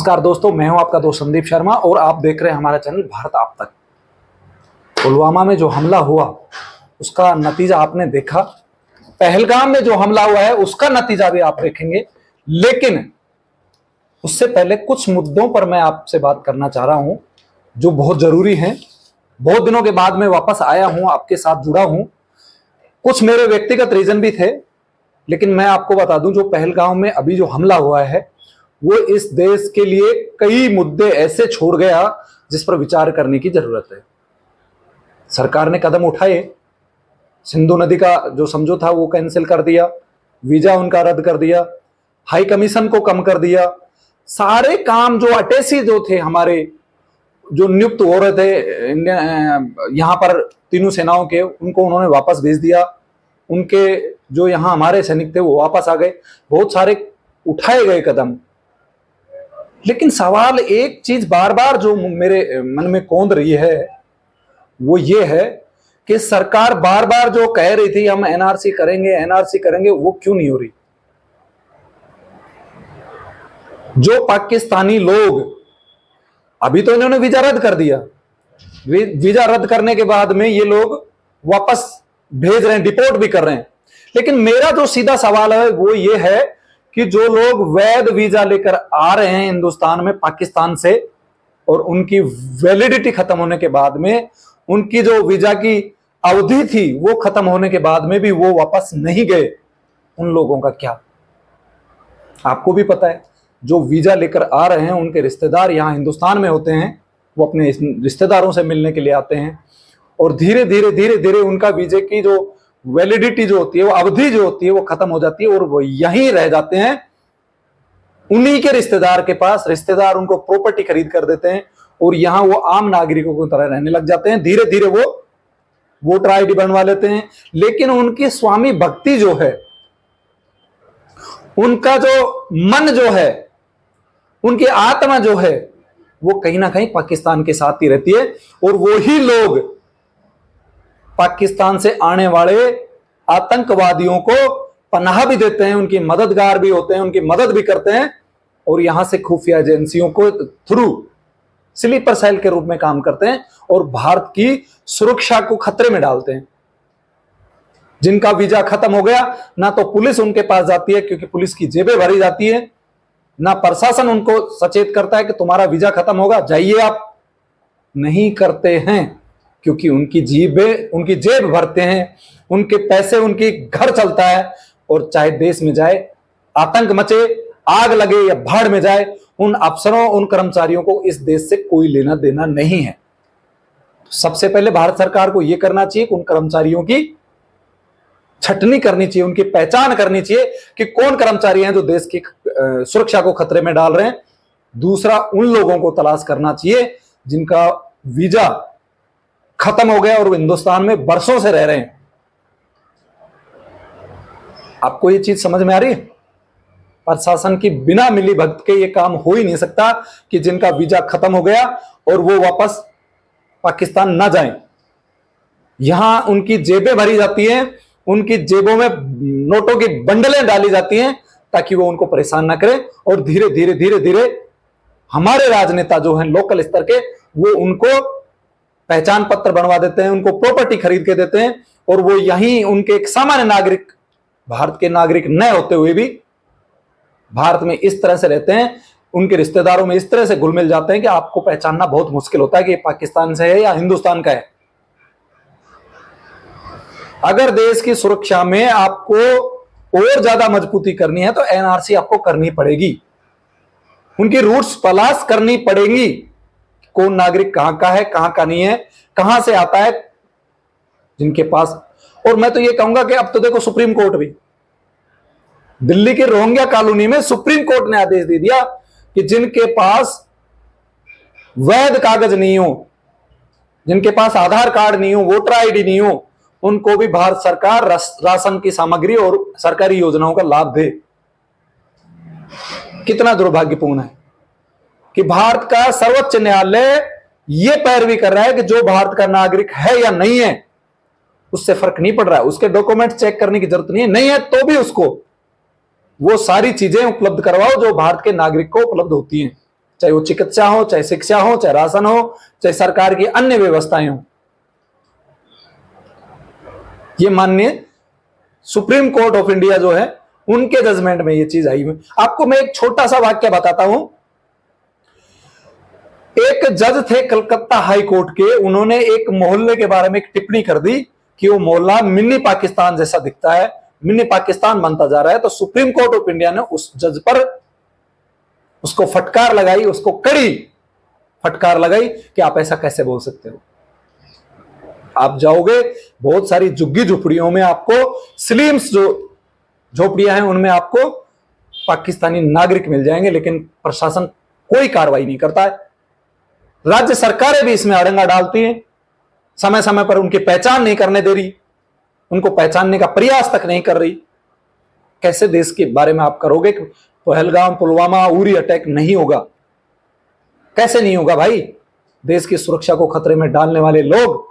नमस्कार दोस्तों, मैं हूं आपका दोस्त संदीप शर्मा और आप देख रहे हैं हमारा चैनल भारत आप तक। पुलवामा में जो हमला हुआ उसका नतीजा आपने देखा, पहलगाम में जो हमला हुआ है उसका नतीजा भी आप देखेंगे। लेकिन उससे पहले कुछ मुद्दों पर मैं आपसे बात करना चाह रहा हूं जो बहुत जरूरी हैं। बहुत दिनों के बाद मैं वापस आया हूं, आपके साथ जुड़ा हूं। कुछ मेरे व्यक्तिगत रीजन भी थे, लेकिन मैं आपको बता दूं, जो पहलगाम में अभी जो हमला हुआ है वो इस देश के लिए कई मुद्दे ऐसे छोड़ गया जिस पर विचार करने की जरूरत है। सरकार ने कदम उठाए, सिंधु नदी का जो समझौता वो कैंसिल कर दिया, वीजा उनका रद्द कर दिया, हाई कमीशन को कम कर दिया, सारे काम जो अटैची जो थे हमारे, जो नियुक्त हो रहे थे यहां पर तीनों सेनाओं के, उनको उन्होंने वापस भेज दिया। उनके जो यहां हमारे सैनिक थे वो वापस आ गए। बहुत सारे उठाए गए कदम। लेकिन सवाल एक चीज बार बार जो मेरे मन में कौंध रही है वो ये है कि सरकार बार बार जो कह रही थी हम एनआरसी करेंगे एनआरसी करेंगे, वो क्यों नहीं हो रही। जो पाकिस्तानी लोग, अभी तो इन्होंने वीजा रद्द कर दिया, वीजा रद्द करने के बाद में ये लोग वापस भेज रहे हैं, डिपोर्ट भी कर रहे हैं। लेकिन मेरा जो सीधा सवाल है वो ये है कि जो लोग वैध वीजा लेकर आ रहे हैं हिंदुस्तान में पाकिस्तान से, और उनकी वैलिडिटी खत्म होने के बाद में, उनकी जो वीजा की अवधि थी वो खत्म होने के बाद में भी वो वापस नहीं गए, उन लोगों का क्या। आपको भी पता है, जो वीजा लेकर आ रहे हैं उनके रिश्तेदार यहां हिंदुस्तान में होते हैं, वो अपने रिश्तेदारों से मिलने के लिए आते हैं, और धीरे धीरे उनका वीजे की जो वैलिडिटी जो होती है, वो अवधि जो होती है वो खत्म हो जाती है, और वो यहीं रह जाते हैं उन्हीं के रिश्तेदार के पास। रिश्तेदार उनको प्रॉपर्टी खरीद कर देते हैं और यहां वो आम नागरिकों की तरह रहने लग जाते हैं। धीरे धीरे वो वोटर आईडी बनवा लेते हैं। लेकिन उनकी स्वामी भक्ति जो है, उनका जो मन जो है, उनकी आत्मा जो है, वो कहीं ना कहीं पाकिस्तान के साथ ही रहती है। और वही लोग पाकिस्तान से आने वाले आतंकवादियों को पनाह भी देते हैं, उनकी मददगार भी होते हैं, उनकी मदद भी करते हैं, और यहां से खुफिया एजेंसियों को थ्रू स्लीपर सेल के रूप में काम करते हैं और भारत की सुरक्षा को खतरे में डालते हैं। जिनका वीजा खत्म हो गया, ना तो पुलिस उनके पास जाती है क्योंकि पुलिस की जेबें भरी जाती है, ना प्रशासन उनको सचेत करता है कि तुम्हारा वीजा खत्म होगा जाइए आप, नहीं करते हैं क्योंकि उनकी जेब भरते हैं, उनके पैसे, उनकी घर चलता है। और चाहे देश में जाए आतंक मचे, आग लगे या बाढ़ में जाए, उन अफसरों, उन कर्मचारियों को इस देश से कोई लेना देना नहीं है। सबसे पहले भारत सरकार को यह करना चाहिए कि उन कर्मचारियों की छटनी करनी चाहिए, उनकी पहचान करनी चाहिए कि कौन कर्मचारी हैं जो देश की सुरक्षा को खतरे में डाल रहे हैं। दूसरा, उन लोगों को तलाश करना चाहिए जिनका वीजा खत्म हो गया और वो हिंदुस्तान में बरसों से रह रहे हैं। आपको ये चीज समझ में आ रही है? प्रशासन की बिना मिली भगत के ये काम हो ही नहीं सकता कि जिनका वीजा खत्म हो गया और वो वापस पाकिस्तान ना जाएं। यहां उनकी जेबें भरी जाती हैं, उनकी जेबों में नोटों की बंडलें डाली जाती हैं ताकि वो उनको परेशान ना करें। और धीरे धीरे हमारे राजनेता जो हैं लोकल स्तर के, वो उनको पहचान पत्र बनवा देते हैं, उनको प्रॉपर्टी खरीद के देते हैं, और वो यहीं उनके एक सामान्य नागरिक, भारत के नागरिक न होते हुए भी भारत में इस तरह से रहते हैं, उनके रिश्तेदारों में इस तरह से घुल मिल जाते हैं कि आपको पहचानना बहुत मुश्किल होता है कि ये पाकिस्तान से है या हिंदुस्तान का है। अगर देश की सुरक्षा में आपको और ज्यादा मजबूती करनी है तो एनआरसी आपको करनी पड़ेगी, उनकी रूट्स तलाश करनी पड़ेगी। कौन नागरिक कहां का है, कहां का नहीं है, कहां से आता है, जिनके पास। और मैं तो ये कहूंगा कि अब तो देखो, सुप्रीम कोर्ट भी, दिल्ली के रोहिंग्या कॉलोनी में सुप्रीम कोर्ट ने आदेश दे दिया कि जिनके पास वैध कागज नहीं हो, जिनके पास आधार कार्ड नहीं हो, वोटर आईडी नहीं हो, उनको भी भारत सरकार राशन की सामग्री और सरकारी योजनाओं का लाभ दे। कितना दुर्भाग्यपूर्ण है कि भारत का सर्वोच्च न्यायालय यह पैरवी कर रहा है कि जो भारत का नागरिक है या नहीं है उससे फर्क नहीं पड़ रहा है, उसके डॉक्यूमेंट चेक करने की जरूरत नहीं है तो भी उसको वो सारी चीजें उपलब्ध करवाओ जो भारत के नागरिक को उपलब्ध होती हैं। चाहे वो चिकित्सा हो, चाहे शिक्षा हो, चाहे राशन हो, चाहे सरकार की अन्य व्यवस्थाएं हो। ये माननीय सुप्रीम कोर्ट ऑफ इंडिया जो है उनके जजमेंट में ये चीज आई हुई। आपको मैं एक छोटा सा वाक्य बताता हूं। एक जज थे कलकत्ता हाई कोर्ट के, उन्होंने एक मोहल्ले के बारे में एक टिप्पणी कर दी कि वो मोहल्ला मिनी पाकिस्तान जैसा दिखता है, मिनी पाकिस्तान बनता जा रहा है। तो सुप्रीम कोर्ट ऑफ इंडिया ने उस जज पर उसको फटकार लगाई, उसको कड़ी फटकार लगाई कि आप ऐसा कैसे बोल सकते हो। आप जाओगे बहुत सारी झुग्गी झोपड़ियों में, आपको स्लिम्स जो झोपड़ियां हैं उनमें आपको पाकिस्तानी नागरिक मिल जाएंगे, लेकिन प्रशासन कोई कार्रवाई नहीं करता है। राज्य सरकारें भी इसमें अड़ंगा डालती हैं, समय समय पर उनकी पहचान नहीं करने दे रही, उनको पहचानने का प्रयास तक नहीं कर रही। कैसे देश के बारे में आप करोगे कि पहलगाम, पुलवामा, उरी अटैक नहीं होगा? कैसे नहीं होगा भाई? देश की सुरक्षा को खतरे में डालने वाले लोग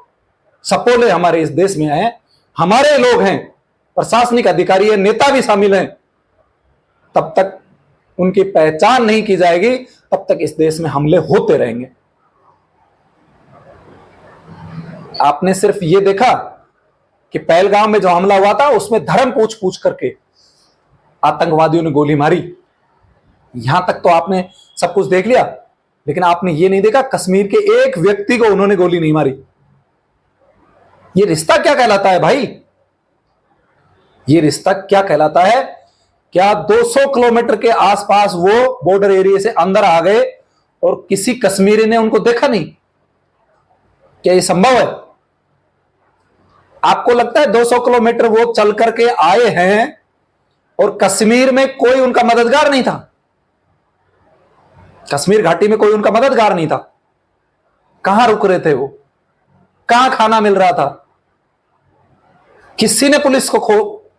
सपोले हमारे इस देश में हैं, हमारे लोग हैं, प्रशासनिक अधिकारी है, नेता भी शामिल हैं। तब तक उनकी पहचान नहीं की जाएगी, तब तक इस देश में हमले होते रहेंगे। आपने सिर्फ ये देखा कि पहलगाम में जो हमला हुआ था उसमें धर्म पूछ पूछ करके आतंकवादियों ने गोली मारी। यहां तक तो आपने सब कुछ देख लिया, लेकिन आपने ये नहीं देखा कश्मीर के एक व्यक्ति को उन्होंने गोली नहीं मारी। ये रिश्ता क्या कहलाता है भाई? ये रिश्ता क्या कहलाता है? क्या 200 किलोमीटर के आसपास वो बॉर्डर एरिया से अंदर आ गए और किसी कश्मीरी ने उनको देखा नहीं? क्या ये संभव है? आपको लगता है 200 किलोमीटर वो चल करके आए हैं और कश्मीर में कोई उनका मददगार नहीं था? कश्मीर घाटी में कोई उनका मददगार नहीं था? कहां रुक रहे थे वो? कहां खाना मिल रहा था? किसी ने पुलिस को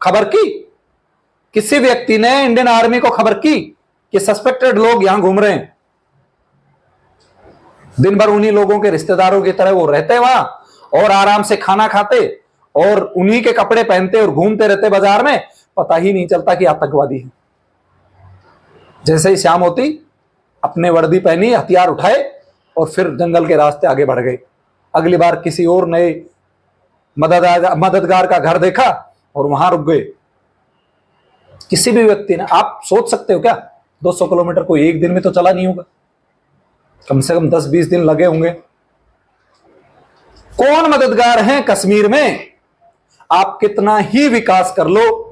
खबर की? किसी व्यक्ति ने इंडियन आर्मी को खबर की कि सस्पेक्टेड लोग यहां घूम रहे हैं? दिन भर उन्हीं लोगों के रिश्तेदारों की तरह वो रहते वहां और आराम से खाना खाते और उन्हीं के कपड़े पहनते और घूमते रहते बाजार में, पता ही नहीं चलता कि आतंकवादी है। जैसे ही शाम होती, अपने वर्दी पहनी, हथियार उठाए और फिर जंगल के रास्ते आगे बढ़ गए। अगली बार किसी और नए मददगार का घर देखा और वहां रुक गए। किसी भी व्यक्ति ने, आप सोच सकते हो क्या 200 किलोमीटर को एक दिन में तो चला नहीं होगा, कम से कम 10-20 दिन लगे होंगे। कौन मददगार हैं कश्मीर में? आप कितना ही विकास कर लो,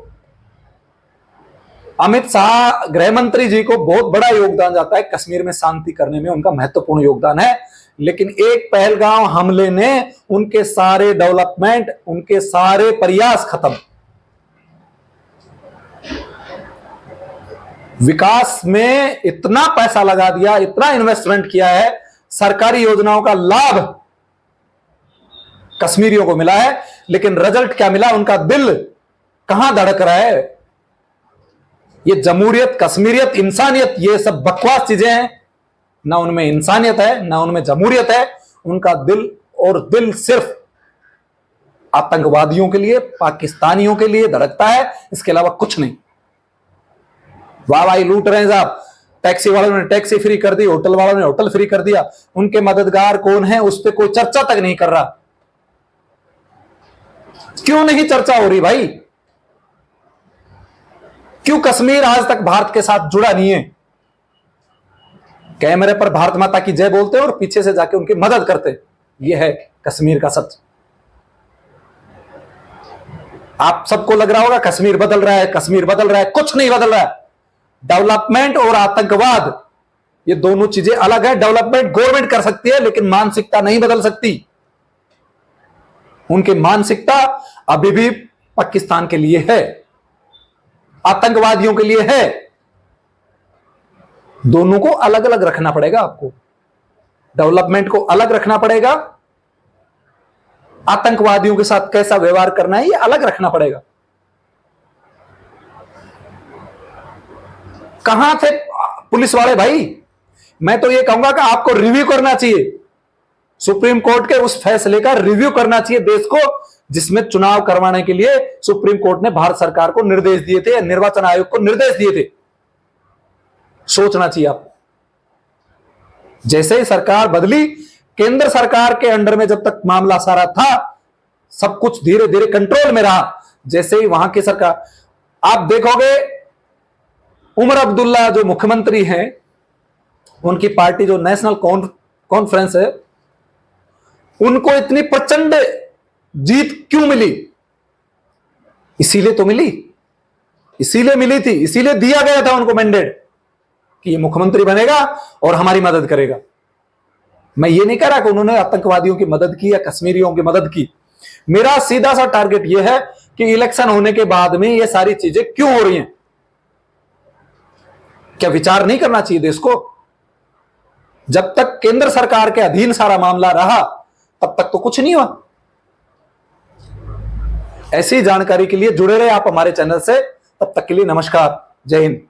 अमित शाह गृह मंत्री जी को बहुत बड़ा योगदान जाता है कश्मीर में शांति करने में, उनका महत्वपूर्ण योगदान है, लेकिन एक पहलगाम हमले ने उनके सारे डेवलपमेंट, उनके सारे प्रयास खत्म। विकास में इतना पैसा लगा दिया, इतना इन्वेस्टमेंट किया है, सरकारी योजनाओं का लाभ कश्मीरियों को मिला है, लेकिन रिजल्ट क्या मिला? उनका दिल कहां धड़क रहा है? ये जमहूरियत, कश्मीरियत, इंसानियत, ये सब बकवास चीजें हैं। ना उनमें इंसानियत है, ना उनमें जमहूरियत है। उनका दिल और दिल सिर्फ आतंकवादियों के लिए, पाकिस्तानियों के लिए धड़कता है, इसके अलावा कुछ नहीं। वाह भाई, लूट रहे हैं साहब। टैक्सी वालों ने टैक्सी फ्री कर दी, होटल वालों ने होटल फ्री कर दिया। उनके मददगार कौन है उस पर कोई चर्चा तक नहीं कर रहा। क्यों नहीं चर्चा हो रही भाई? क्यों कश्मीर आज तक भारत के साथ जुड़ा नहीं है? कैमरे पर भारत माता की जय बोलते और पीछे से जाके उनकी मदद करते। यह है कश्मीर का सच। आप सबको लग रहा होगा कश्मीर बदल रहा है, कश्मीर बदल रहा है। कुछ नहीं बदल रहा है। डेवलपमेंट और आतंकवाद, ये दोनों चीजें अलग है। डेवलपमेंट गवर्नमेंट कर सकती है, लेकिन मानसिकता नहीं बदल सकती। उनकी मानसिकता अभी भी पाकिस्तान के लिए है, आतंकवादियों के लिए है। दोनों को अलग अलग रखना पड़ेगा आपको। डेवलपमेंट को अलग रखना पड़ेगा, आतंकवादियों के साथ कैसा व्यवहार करना है ये अलग रखना पड़ेगा। कहां थे पुलिस वाले भाई? मैं तो ये कहूंगा कि आपको रिव्यू करना चाहिए, सुप्रीम कोर्ट के उस फैसले का रिव्यू करना चाहिए देश को, जिसमें चुनाव करवाने के लिए सुप्रीम कोर्ट ने भारत सरकार को निर्देश दिए थे, निर्वाचन आयोग को निर्देश दिए थे। सोचना चाहिए आपको। जैसे ही सरकार बदली, केंद्र सरकार के अंडर में जब तक मामला सारा था, सब कुछ धीरे धीरे कंट्रोल में रहा। जैसे ही वहां की सरकार, आप देखोगे उमर अब्दुल्ला जो मुख्यमंत्री हैं, उनकी पार्टी जो नेशनल कॉन्फ्रेंस है, उनको इतनी प्रचंड जीत क्यों मिली? इसीलिए तो मिली, इसीलिए मिली थी, इसीलिए दिया गया था उनको मैंडेट कि ये मुख्यमंत्री बनेगा और हमारी मदद करेगा। मैं ये नहीं कह रहा कि उन्होंने आतंकवादियों की मदद की या कश्मीरियों की मदद की। मेरा सीधा सा टारगेट यह है कि इलेक्शन होने के बाद में ये सारी चीजें क्यों हो रही हैं? क्या विचार नहीं करना चाहिए देश को? जब तक केंद्र सरकार के अधीन सारा मामला रहा, तब तक तो कुछ नहीं हुआ। ऐसी जानकारी के लिए जुड़े रहे आप हमारे चैनल से। तब तक के लिए नमस्कार, जय हिंद।